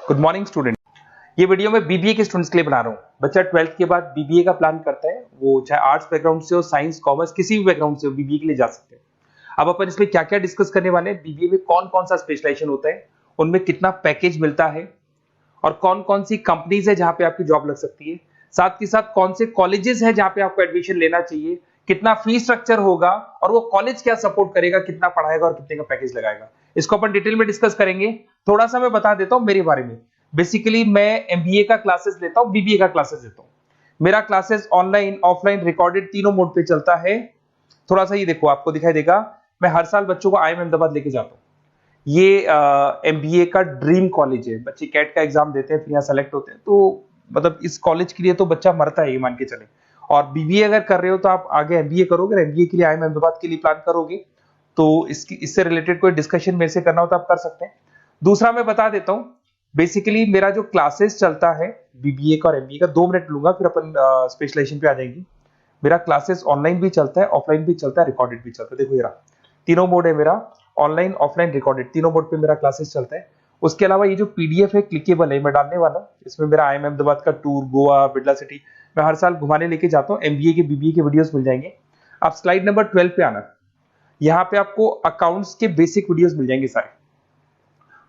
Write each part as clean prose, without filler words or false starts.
Good morning student. ये video मैं BBA के स्टूडेंट्स के लिए बना रहा हूँ। बच्चा 12th के बाद बीबीए का प्लान करता है, वो चाहे आर्ट्स बैकग्राउंड से हो, साइंस, कॉमर्स, किसी भी बैकग्राउंड से हो, बीबीए के लिए जा सकते हैं। अब अपन इसमें क्या क्या डिस्कस करने वाले हैं, बीबीए में कौन कौन सा स्पेशलाइजेशन होता है, उनमें कितना पैकेज मिलता है और कौन कौन सी कंपनीज है जहां पे आपकी जॉब लग सकती है, साथ के साथ कौन से कॉलेजेस है जहां पे आपको एडमिशन लेना चाहिए, कितना फी स्ट्रक्चर होगा और वो कॉलेज क्या सपोर्ट करेगा, कितना पढ़ाएगा और कितने का पैकेज लगाएगा, इसको अपन डिटेल में डिस्कस करेंगे। थोड़ा सा मैं बता देता हूं मेरे बारे में। बेसिकली मैं एमबीए का क्लासेस लेता हूं, बीबीए का क्लासेस लेता हूं। मेरा क्लासेस ऑनलाइन, ऑफलाइन, रिकॉर्डेड तीनों मोड पे चलता है। थोड़ा सा ये देखो, आपको दिखाई देगा, मैं हर साल बच्चों को आईएम अहमदाबाद लेके जाता हूँ। ये एमबीए का ड्रीम कॉलेज है। बच्चे कैट का एग्जाम देते हैं, फिर यहाँ सेलेक्ट होते हैं, तो मतलब इस कॉलेज के लिए तो बच्चा मरता है, ये मान के चले। और बीबीए अगर कर रहे हो तो आप आगे एमबीए करोगे, एमबीए के लिए आईएम अहमदाबाद के लिए प्लान करोगे, तो इससे रिलेटेड कोई डिस्कशन मेरे से करना हो तो आप कर सकते हैं। दूसरा मैं बता देता हूँ, बेसिकली मेरा जो क्लासेस चलता है बीबीए का और एमबीए का, 2 मिनट लूंगा फिर अपन स्पेशलाइजेशन पे आ जाएंगे। मेरा क्लासेस ऑनलाइन भी चलता है, ऑफलाइन भी चलता है, रिकॉर्डेड भी चलता है। देखो ये रहा, तीनों मोड है मेरा, ऑनलाइन, ऑफलाइन, रिकॉर्डेड, तीनों मोड पे मेरा क्लासेस चलता है। उसके अलावा ये जो पीडीएफ है क्लिकेबल है, मैं डालने वाला हूँ। इसमें मेरा आईएम अहमदाबाद का टूर, गोवा, बिरला सिटी, मैं हर साल घुमाने लेके जाता हूँ। एमबीए के, बीबीए के वीडियोस मिल जाएंगे। आप स्लाइड नंबर 12 पे आना, यहाँ पे आपको अकाउंट्स के बेसिक वीडियोस मिल जाएंगे सारे।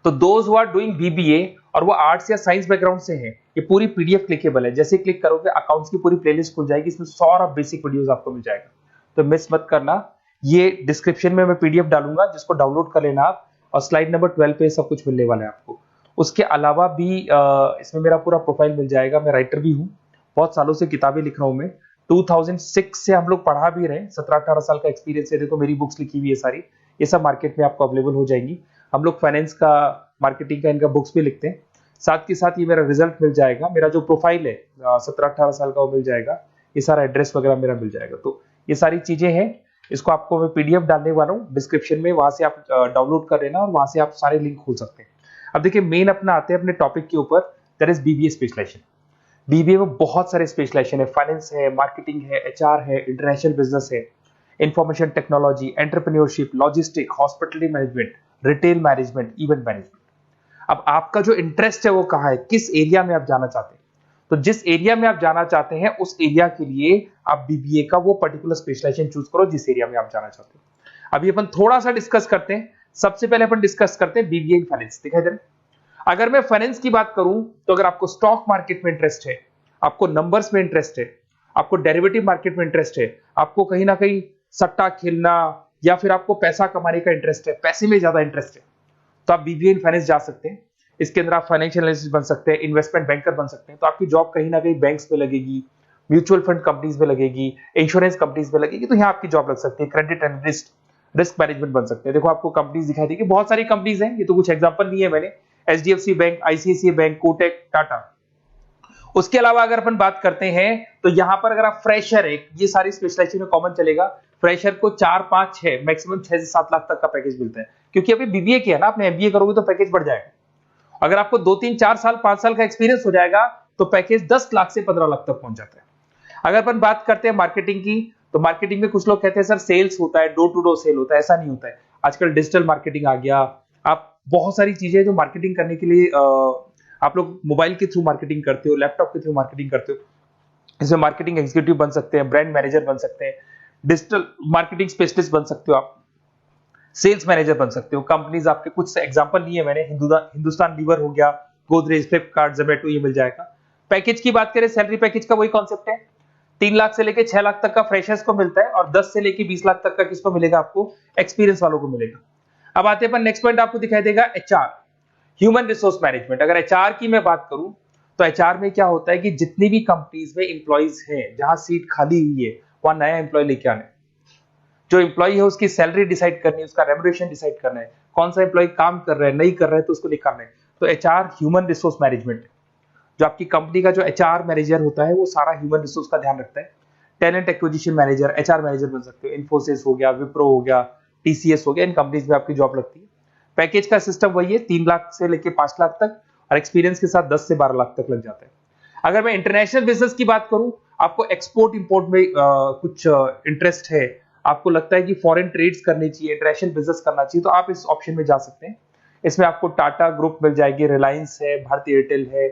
तो those who are doing BBA और वो आर्ट्स या साइंस बैकग्राउंड से हैं, ये पूरी पीडीएफ क्लिकेबल है। जैसे क्लिक करोगे अकाउंट्स की पूरी प्लेलिस्ट खुल जाएगी, इसमें सारा बेसिक वीडियोस आपको मिल जाएगा, तो मिस मत करना। ये डिस्क्रिप्शन में मैं पीडीएफ डालूंगा, जिसको डाउनलोड कर लेना आप, और स्लाइड नंबर 12 पे सब कुछ मिलने वाला है आपको। उसके अलावा भी इसमें मेरा पूरा प्रोफाइल मिल जाएगा। मैं राइटर भी हूँ, बहुत सालों से किताबें लिख रहा हूँ मैं। 2006 से हम लोग पढ़ा भी रहे, 17-18 साल का एक्सपीरियंस है। देखो मेरी बुक्स लिखी हुई है सारी, ये सब मार्केट में आपको अवेलेबल हो जाएंगी। हम लोग फाइनेंस का, मार्केटिंग का, इनका बुक्स भी लिखते हैं। साथ के साथ ये मेरा रिजल्ट मिल जाएगा, मेरा जो प्रोफाइल है 17-18 साल का वो मिल जाएगा, ये सारा एड्रेस वगैरह मेरा मिल जाएगा। तो ये सारी चीजें हैं, इसको आपको मैं पीडीएफ डालने वाला हूँ डिस्क्रिप्शन में, वहां से आप डाउनलोड कर लेना और वहां से आप सारे लिंक खोल सकते हैं। अब देखिए मेन अपना आते हैं अपने टॉपिक के ऊपर, that is BBA specialisation. BBA में बहुत सारे स्पेशलाइजेशन है, फाइनेंस है, मार्केटिंग है, एचआर है, इंटरनेशनल बिजनेस है, information technology, entrepreneurship, logistic, hospitality management, retail management, event management. अब आपका जो इंटरेस्ट है वो कहाँ है, किस एरिया में आप जाना चाहते हैं, तो जिस एरिया में आप जाना चाहते हैं उस एरिया के लिए आप बीबीए का वो पर्टिकुलर स्पेशलाइजेशन चूज करो जिस एरिया में आप जाना चाहते हैं। अभी अपन थोड़ा सा डिस्कस करते हैं। सबसे पहले अपन डिस्कस करते हैं बीबीए इन फाइनेंस। दिखाई दे रहा है? अगर मैं फाइनेंस की बात करूं तो अगर आपको स्टॉक मार्केट में इंटरेस्ट है, आपको नंबर्स में इंटरेस्ट है, आपको डेरिवेटिव मार्केट में इंटरेस्ट है, आपको कहीं ना कहीं सट्टा खेलना या फिर आपको पैसा कमाने का इंटरेस्ट है, पैसे में ज्यादा इंटरेस्ट है, तो आप बीबीए इन फाइनेंस जा सकते हैं। इसके अंदर आप फाइनेंशियल एनालिस्ट बन सकते हैं, इन्वेस्टमेंट बैंकर बन सकते हैं। तो आपकी जॉब कहीं ना कहीं बैंक्स में लगेगी, म्यूचुअल फंड कंपनीज में लगेगी, इंश्योरेंस कंपनीज में लगेगी, तो यहाँ आपकी जॉब लग सकती है। क्रेडिट एनालिस्ट, रिस्क मैनेजमेंट बन सकते हैं। देखो आपको कंपनीज दिखाई देगी, बहुत सारी कंपनीज हैं, ये तो कुछ एग्जांपल नहीं है मैंने, HDFC bank, ICICI bank, Kotak, Tata. उसके अलावा अगर अपन बात करते हैं तो यहाँ पर अगर आप फ्रेशर है, ये सारी स्पेशलाइजेशन में कॉमन चलेगा। फ्रेशर को 4, 5, 6, मैक्सिमम 6 से 7 लाख तक का पैकेज मिलता है, क्योंकि अभी बीबीए किया ना आपने, एमबीए करोगे तो पैकेज बढ़ जाएगा। अगर आपको 2, 3, 4 साल, 5 साल का एक्सपीरियंस हो जाएगा तो पैकेज 10 लाख से 15 लाख तक पहुंच जाता है। अगर अपन बात करते हैं मार्केटिंग की, तो मार्केटिंग में कुछ लोग कहते हैं सर सेल्स होता है, डोर टू डोर सेल होता है, ऐसा नहीं होता है। आजकल डिजिटल मार्केटिंग आ गया, आप बहुत सारी चीजें जो मार्केटिंग करने के लिए आप लोग मोबाइल के थ्रू मार्केटिंग करते हो, लैपटॉप के थ्रू मार्केटिंग करते हो। इसमें मार्केटिंग एग्जीक्यूटिव बन सकते हैं, ब्रांड मैनेजर बन सकते हैं, डिजिटल मार्केटिंग स्पेशलिस्ट बन सकते हो, आप सेल्स मैनेजर बन सकते हो। कंपनीज आपके कुछ एग्जांपल लिए मैंने, हिंदुस्तान लीवर हो गया, गोदरेज, फ्लिपकार्ट, जोमेटो, ये मिल जाएगा। पैकेज की बात करें, सैलरी पैकेज का वही कॉन्सेप्ट है, 3 लाख से लेके 6 लाख तक का फ्रेशर्स को मिलता है, और 10 से लेके 20 लाख तक का किसको मिलेगा, आपको एक्सपीरियंस वालों को मिलेगा। अब आते हैं नेक्स्ट पॉइंट, आपको दिखाई देगा एचआर, ह्यूमन रिसोर्स मैनेजमेंट। अगर एचआर की मैं बात करूं तो एचआर में क्या होता है कि जितनी भी कंपनीज में इंप्लॉइज हैं, जहां सीट खाली हुई है वहां नया इंप्लॉय लेके आना है। जो इंप्लॉय है उसकी सैलरी डिसाइड करनी है, उसका रेम्युनरेशन डिसाइड करना है, कौन सा इंप्लॉय काम कर रहा है, नहीं कर रहा है तो उसको निकालना है। तो एचआर ह्यूमन रिसोर्स मैनेजमेंट है। जो आपकी कंपनी का जो एचआर मैनेजर होता है वो सारा ह्यूमन रिसोर्स का ध्यान रखता है। Talent acquisition manager, HR manager बन सकते हो। इन्फोसिस हो गया, विप्रो हो गया, टीसीएस हो गया, इन कंपनीज में आपकी जॉब लगती है। पैकेज का सिस्टम वही है, 3 लाख से लेके 5 लाख तक, और एक्सपीरियंस के साथ 10 से 12 लाख तक लग जाता है। अगर मैं इंटरनेशनल बिजनेस की बात करूं, आपको एक्सपोर्ट इंपोर्ट में कुछ इंटरेस्ट है, आपको लगता है कि फॉरेन ट्रेड्स करनी चाहिए, इंटरनेशनल बिजनेस करना चाहिए, तो आप इस ऑप्शन में जा सकते हैं। इसमें आपको टाटा ग्रुप मिल जाएगी, रिलायंस है, भारती एयरटेल है,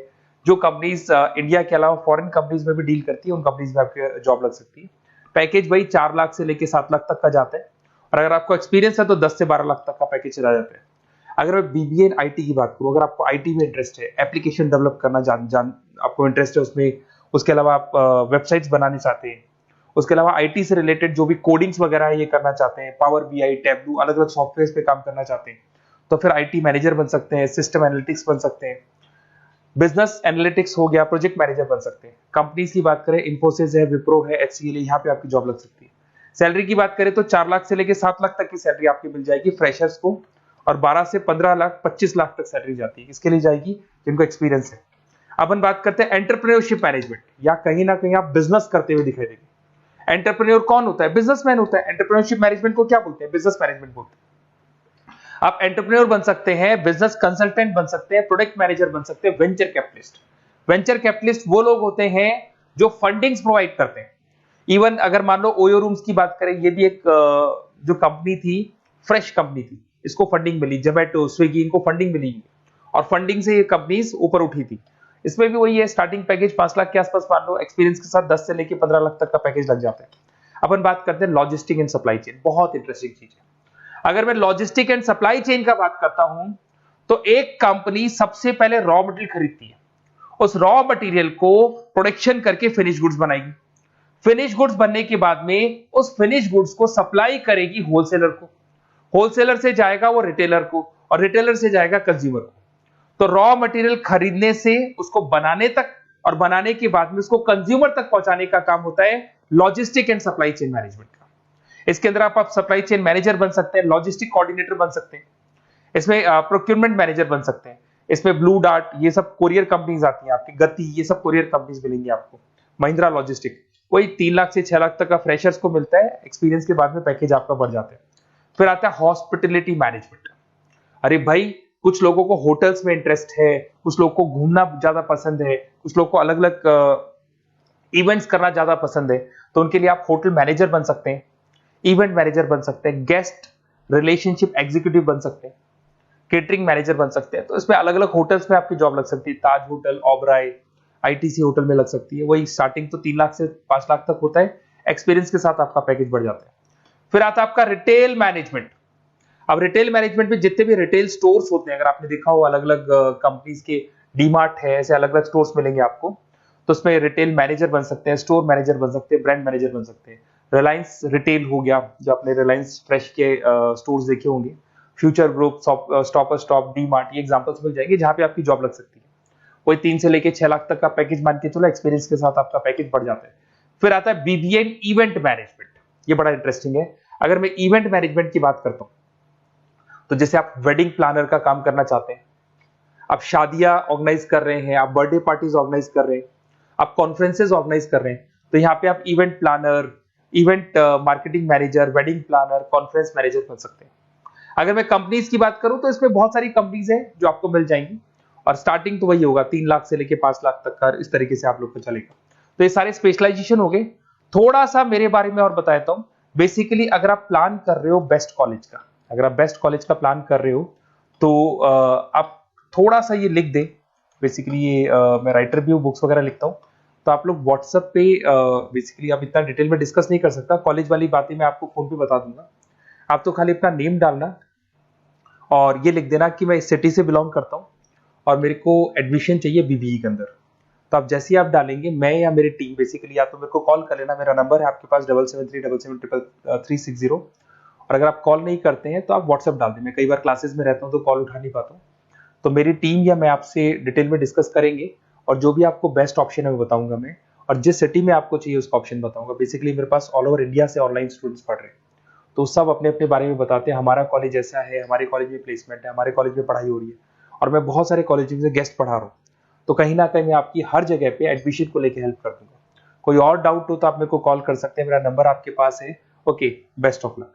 जो कंपनीज इंडिया के अलावा फॉरेन कंपनीज में भी डील करती है, उन कंपनीज में आपकी जॉब लग सकती है। पैकेज वही 4 लाख से लेके 7 लाख तक का जाता है, और अगर आपको एक्सपीरियंस है तो 10 से 12 लाख तक का पैकेज चला जाता है। अगर मैं बीबीए इन आईटी की बात करूं, अगर आपको आईटी में इंटरेस्ट है, एप्लीकेशन डेवलप करना आपको इंटरेस्ट है उसमें, उसके अलावा आप वेबसाइट्स बनाने चाहते हैं, उसके अलावा आईटी से रिलेटेड जो भी कोडिंग्स वगैरह है ये करना चाहते हैं, पावर बीआई, टैबलू, अलग अलग सॉफ्टवेयर पे काम करना चाहते हैं, तो फिर आईटी मैनेजर बन सकते हैं, सिस्टम एनालिटिक्स बन सकते हैं, बिजनेस एनालिटिक्स हो गया, प्रोजेक्ट मैनेजर बन सकते हैं। कंपनीज की बात करें, इन्फोसिस है, विप्रो है, एचसीएल है, यहाँ पे आपकी जॉब लग सकती है। सैलरी की बात करें तो 4 लाख से लेके 7 लाख तक की सैलरी आपकी मिल जाएगी फ्रेशर्स को, और 12 से 15 लाख 25 लाख तक सैलरी जाती है, किसके लिए जाएगी? जिनको एक्सपीरियंस है। अपन बात करते हैं एंटरप्रेन्योरशिप मैनेजमेंट, या कहीं ना कहीं आप बिजनेस करते हुए दिखाई देंगे। एंटरप्रेन्योर कौन होता है? बिजनेसमैन होता है। एंटरप्रेन्योरशिप मैनेजमेंट को क्या बोलते हैं? बिजनेस मैनेजमेंट बोलते हैं। आप एंटरप्रेन्योर बन सकते हैं, बिजनेस कंसल्टेंट बन सकते हैं, प्रोडक्ट मैनेजर बन सकते हैं, वेंचर कैपिटलिस्ट। वेंचर कैपिटलिस्ट वो लोग होते हैं जो फंडिंग्स प्रोवाइड करते हैं। इवन अगर मान लो ओयो रूम्स की बात करें, ये भी एक जो कंपनी थी, फ्रेश कंपनी थी, इसको फंडिंग मिली, जोमेटो, स्विगी, इनको फंडिंग मिली, और फंडिंग से ये कंपनीज ऊपर उठी थी। इसमें भी वही है, स्टार्टिंग पैकेज 5 लाख के आसपास मान लो, एक्सपीरियंस के साथ 10 से लेके 15 लाख तक का पैकेज लग जाता है। अपन बात करते हैं लॉजिस्टिक एंड सप्लाई चेन, बहुत इंटरेस्टिंग चीज है। अगर मैं लॉजिस्टिक एंड सप्लाई चेन का बात करता हूं, तो एक कंपनी सबसे पहले रॉ मटेरियल खरीदती है, उस रॉ मटेरियल को प्रोडक्शन करके फिनिश गुड्स बनाएगी, फिनिश गुड्स बनने के बाद में उस फिनिश गुड्स को सप्लाई करेगी होलसेलर को, होलसेलर से जाएगा वो रिटेलर को, और रिटेलर से जाएगा कंज्यूमर को। तो रॉ मटेरियल खरीदने से उसको बनाने तक, और बनाने के बाद में उसको कंज्यूमर तक पहुंचाने का काम होता है logistic and supply chain management का। इसके अंदर आप सप्लाई चेन मैनेजर बन सकते हैं, लॉजिस्टिक कोऑर्डिनेटर बन सकते हैं, इसमें प्रोक्योरमेंट मैनेजर बन सकते हैं, इसमें ब्लू डार्ट, ये सब कोरियर कंपनीज आती हैं आपकी, गति, ये सब कोरियर कंपनीज मिलेंगी आपको, महिंद्रा लॉजिस्टिक। कोई 3 लाख से 6 लाख तक का फ्रेशर्स को मिलता है, एक्सपीरियंस के बाद में पैकेज आपका बढ़ जाता है। फिर आता है हॉस्पिटलिटी मैनेजमेंट। अरे भाई, कुछ लोगों को होटल्स में इंटरेस्ट है, कुछ लोगों को घूमना ज्यादा पसंद है, कुछ लोगों को अलग अलग इवेंट्स करना ज्यादा पसंद है, तो उनके लिए आप होटल मैनेजर बन सकते हैं, इवेंट मैनेजर बन सकते हैं, गेस्ट रिलेशनशिप एग्जीक्यूटिव बन सकते हैं, केटरिंग मैनेजर बन सकते हैं। तो इसमें अलग अलग होटल्स में आपकी जॉब लग सकती है, ताज होटल, ओबराय, आईटीसी होटल में लग सकती है। वही स्टार्टिंग तो 3 लाख से 5 लाख तक होता है, एक्सपीरियंस के साथ आपका पैकेज बढ़ जाता है। फिर आता है आपका रिटेल मैनेजमेंट। अब रिटेल मैनेजमेंट में जितने भी रिटेल स्टोर्स होते हैं, अगर आपने देखा हो अलग अलग कंपनीज के, डीमार्ट है, ऐसे अलग अलग स्टोर्स मिलेंगे आपको, तो उसमें रिटेल मैनेजर बन सकते हैं, स्टोर मैनेजर बन सकते हैं, ब्रांड मैनेजर बन सकते हैं। रिलायंस रिटेल हो गया, जो आपने रिलायंस फ्रेश के स्टोर्स देखे होंगे, future group, stop stop, DMart, ये एग्जांपल्स मिल जाएंगे जहां पे आपकी जॉब लग सकती है। कोई 3 से लेके 6 लाख तक का पैकेज मान के चलो, एक्सपीरियंस के साथ आपका पैकेज बढ़ जाता है। फिर आता है बीबीए इवेंट मैनेजमेंट, ये बड़ा इंटरेस्टिंग है। अगर मैं इवेंट मैनेजमेंट की बात करता हूं, तो जैसे आप वेडिंग प्लानर का काम करना चाहते हैं, आप शादियां ऑर्गेनाइज कर रहे हैं, आप बर्थडे पार्टीज ऑर्गेनाइज कर रहे हैं, आप कॉन्फ्रेंसेज ऑर्गेनाइज कर रहे हैं, तो यहाँ पे आप event planner, event marketing manager, wedding planner, conference manager बन सकते हैं। अगर मैं कंपनीज की बात करूं, तो इसमें बहुत सारी कंपनीज हैं जो आपको मिल जाएंगी, और स्टार्टिंग तो वही होगा 3 लाख से लेके 5 लाख तक का, इस तरीके से आप लोग को चलेगा। तो ये सारे स्पेशलाइजेशन हो गए। थोड़ा सा मेरे बारे में और बता देता हूं। बेसिकली अगर आप प्लान कर रहे हो बेस्ट कॉलेज का, अगर आप बेस्ट कॉलेज का प्लान कर रहे हो, तो आप थोड़ा सा ये लिख दें। बेसिकली ये मैं राइटर भी हूँ, बुक्स वगैरह लिखता हूँ, तो आप लोग व्हाट्सएप पे, बेसिकली आप इतना डिटेल में डिस्कस नहीं कर सकता, कॉलेज वाली बातें मैं आपको फोन पे बता दूंगा। आप तो खाली अपना नेम डालना और ये लिख देना कि मैं इस सिटी से बिलोंग करता हूँ और मेरे को एडमिशन चाहिए बीबीई के अंदर। तो आप जैसे ही आप डालेंगे, मैं या मेरी टीम बेसिकली, या तो मेरे को कॉल कर लेना, मेरा नंबर है आपके पास 7737733360। और अगर आप कॉल नहीं करते हैं तो आप व्हाट्सएप डाल दें। मैं कई बार क्लासेस में रहता हूँ तो कॉल उठा नहीं पाता हूँ, तो मेरी टीम या मैं आपसे डिटेल में डिस्कस करेंगे, और जो भी आपको बेस्ट ऑप्शन है वो बताऊंगा मैं, और जिस सिटी में आपको चाहिए उसका ऑप्शन बताऊंगा। बेसिकली मेरे पास ऑल ओवर इंडिया से ऑनलाइन स्टूडेंट्स पढ़ रहे हैं, तो सब अपने अपने बारे में बताते हैं, हमारा कॉलेज ऐसा है, हमारे कॉलेज में प्लेसमेंट है, हमारे कॉलेज में पढ़ाई हो रही है, और मैं बहुत सारे कॉलेज में गेस्ट पढ़ा रहा हूँ। तो कहीं ना कहीं मैं आपकी हर जगह पे एडमिशन को लेकर हेल्प कर दूंगा। कोई और डाउट हो तो आप मेरे को कॉल कर सकते हैं, मेरा नंबर आपके पास है। Okay, best of luck.